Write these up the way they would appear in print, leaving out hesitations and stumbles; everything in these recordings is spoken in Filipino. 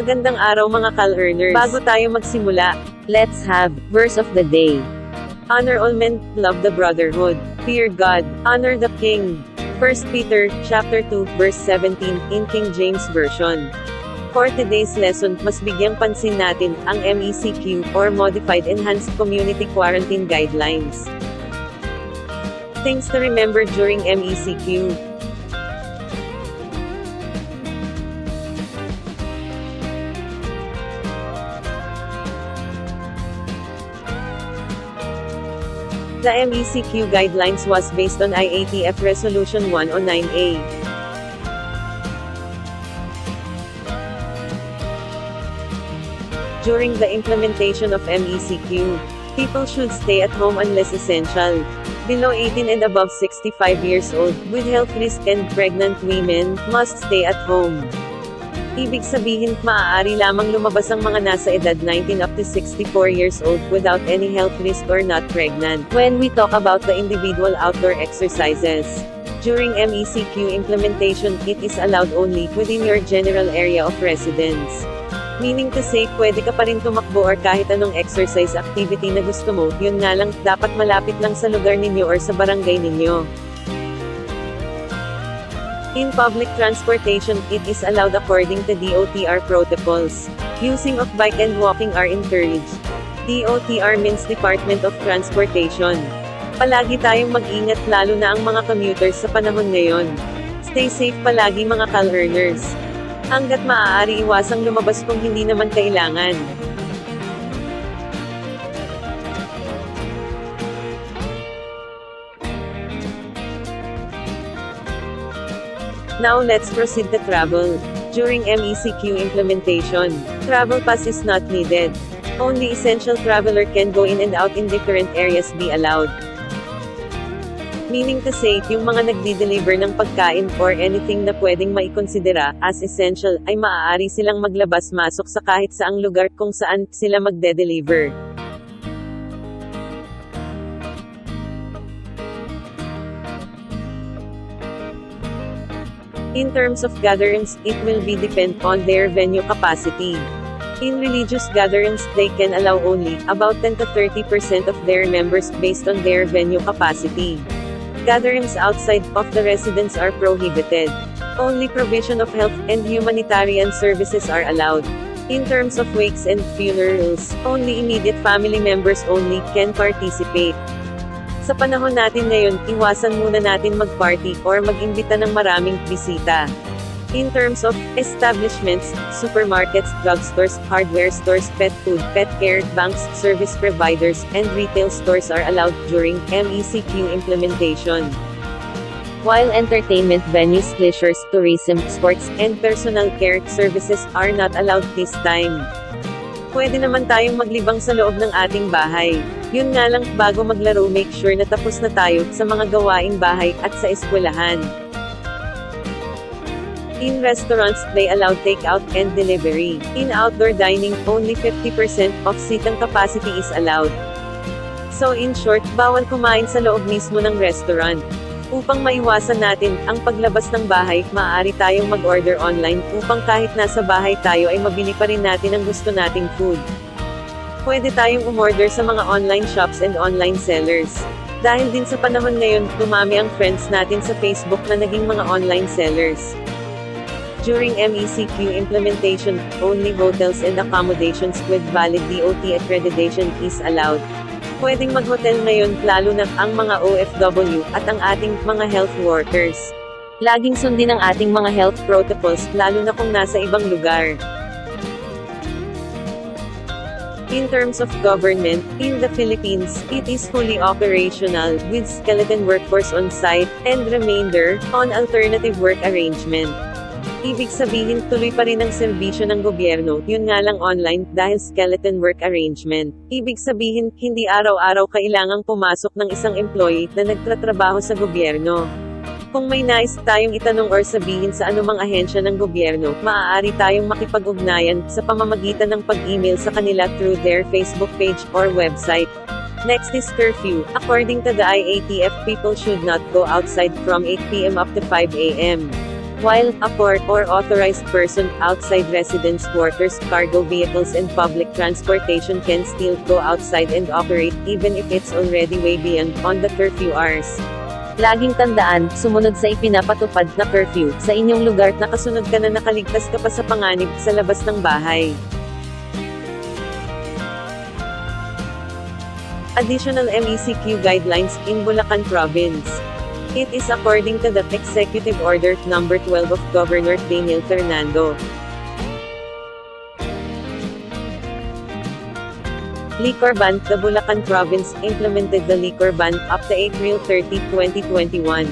Magandang araw mga Cal-earners. Bago tayo magsimula, let's have verse of the day. Honor all men, love the brotherhood, fear God, honor the king. 1 Peter, chapter 2, verse 17, in King James Version. For today's lesson, mas bigyang pansin natin ang MECQ, or Modified Enhanced Community Quarantine Guidelines. Things to remember during MECQ. The MECQ guidelines was based on IATF Resolution 109A. During the implementation of MECQ, people should stay at home unless essential. Below 18 and above 65 years old, with health risk and pregnant women, must stay at home. Ibig sabihin, maaari lamang lumabas ang mga nasa edad 19 up to 64 years old without any health risk or not pregnant. When we talk about the individual outdoor exercises, during MECQ implementation, it is allowed only within your general area of residence. Meaning to say, pwede ka pa rin tumakbo or kahit anong exercise activity na gusto mo, yun nga lang, dapat malapit lang sa lugar ninyo or sa barangay ninyo. In public transportation, it is allowed according to DOTr protocols. Using of bike and walking are encouraged. DOTr means Department of Transportation. Palagi tayong mag-ingat lalo na ang mga commuters sa panahon ngayon. Stay safe palagi mga Cal-earners. Hanggat maaari iwasang lumabas kung hindi naman kailangan. Now let's proceed to travel. During MECQ implementation, travel pass is not needed. Only essential traveler can go in and out in different areas be allowed. Meaning to say, yung mga nagdi-deliver ng pagkain or anything na pwedeng maikonsidera as essential, ay maaari silang maglabas-masok sa kahit saang lugar kung saan sila magde-deliver. In terms of gatherings, it will be depend on their venue capacity. In religious gatherings, they can allow only about 10 to 30% of their members based on their venue capacity. Gatherings outside of the residence are prohibited. Only provision of health and humanitarian services are allowed. In terms of wakes and funerals, only immediate family members only can participate. Sa panahon natin ngayon, iwasan muna natin mag-party or mag-imbita ng maraming bisita. In terms of establishments, supermarkets, drugstores, hardware stores, pet food, pet care, banks, service providers, and retail stores are allowed during MECQ implementation. While entertainment venues, leisure, tourism, sports, and personal care services are not allowed this time. Pwede naman tayong maglibang sa loob ng ating bahay. Yun nga lang, bago maglaro make sure na tapos na tayo sa mga gawaing bahay at sa eskwelahan. In restaurants, they allow takeout and delivery. In outdoor dining, only 50% of seating capacity is allowed. So in short, bawal kumain sa loob mismo ng restaurant. Upang maiwasan natin ang paglabas ng bahay, maaari tayong mag-order online upang kahit nasa bahay tayo ay mabili pa rin natin ang gusto nating food. Pwede tayong umorder sa mga online shops and online sellers. Dahil din sa panahon ngayon, dumami ang friends natin sa Facebook na naging mga online sellers. During MECQ implementation, only hotels and accommodations with valid DOT accreditation is allowed. Pwedeng mag-hotel ngayon, lalo na ang mga OFW at ang ating mga health workers. Laging sundin ang ating mga health protocols, lalo na kung nasa ibang lugar. In terms of government, in the Philippines, it is fully operational, with skeleton workforce on site, and remainder, on alternative work arrangement. Ibig sabihin, tuloy pa rin ang serbisyo ng gobyerno, yun nga lang online, dahil skeleton work arrangement. Ibig sabihin, hindi araw-araw kailangang pumasok ng isang employee na nagtatrabaho sa gobyerno. Kung may nais tayong itanong or sabihin sa anumang ahensya ng gobyerno, maaari tayong makipag-ugnayan sa pamamagitan ng pag-email sa kanila through their Facebook page or website. Next is curfew. According to the IATF, people should not go outside from 8 p.m. up to 5 a.m. While a court or authorized person outside residence quarters, cargo vehicles and public transportation can still go outside and operate, even if it's already way beyond on the curfew hours. Laging tandaan, sumunod sa ipinapatupad na curfew, sa inyong lugar nakasunod ka na nakaligtas ka pa sa panganib sa labas ng bahay. Additional MECQ guidelines in Bulacan Province. It is according to the Executive Order No. 12 of Governor Daniel Fernando. Liquor ban. The Bulacan Province implemented the liquor ban up to April 30, 2021.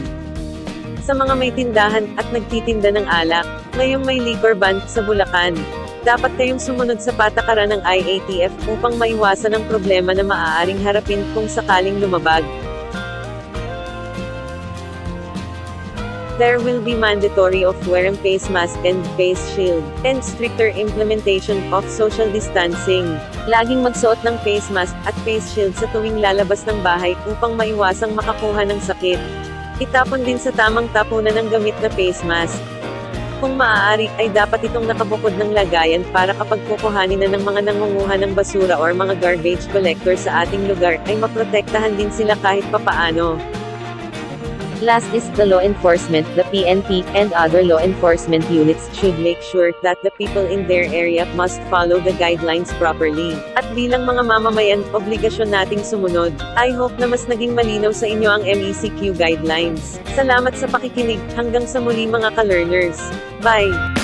Sa mga may tindahan at nagtitinda ng alak, ngayong may liquor ban sa Bulacan. Dapat kayong sumunod sa patakaran ng IATF upang maiwasan ang problema na maaaring harapin kung sakaling lumabag. There will be mandatory of wearing face mask and face shield, and stricter implementation of social distancing. Laging magsuot ng face mask at face shield sa tuwing lalabas ng bahay upang maiwasang makakuha ng sakit. Itapon din sa tamang tapunan ng gamit na face mask. Kung maaari, ay dapat itong nakabukod ng lagayan para kapag kukuhanin na ng mga nangunguha ng basura or mga garbage collector sa ating lugar, ay maprotektahan din sila kahit papaano. Last is the law enforcement. The PNP and other law enforcement units should make sure that the people in their area must follow the guidelines properly. At bilang mga mamamayan, obligasyon nating sumunod. I hope na mas naging malinaw sa inyo ang MECQ guidelines. Salamat sa pakikinig. Hanggang sa muli mga ka-learners. Bye!